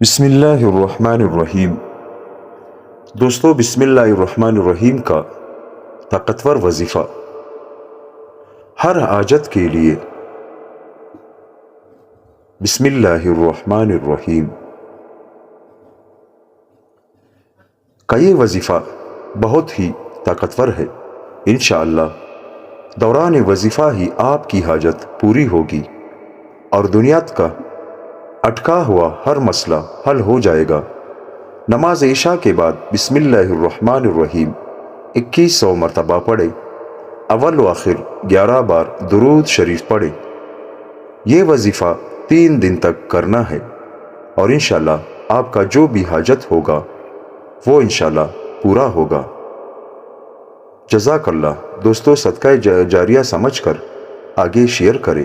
بسم اللہ الرحمن الرحیم۔ دوستو، بسم اللہ الرحمن الرحیم کا طاقتور وظیفہ ہر حاجت کے لیے۔ بسم اللہ الرحمن الرحیم کا یہ وظیفہ بہت ہی طاقتور ہے۔ انشاءاللہ دوران وظیفہ ہی آپ کی حاجت پوری ہوگی اور دنیا کا اٹکا ہوا ہر مسئلہ حل ہو جائے گا۔ نماز عشاء کے بعد بسم اللہ الرحمن الرحیم 2100 مرتبہ پڑھے۔ اول و آخر 11 بار درود شریف پڑھے۔ یہ وظیفہ 3 دن تک کرنا ہے اور انشاءاللہ آپ کا جو بھی حاجت ہوگا وہ انشاءاللہ پورا ہوگا۔ جزاک اللہ۔ دوستو، صدقہ جاریہ سمجھ کر آگے شیئر کریں۔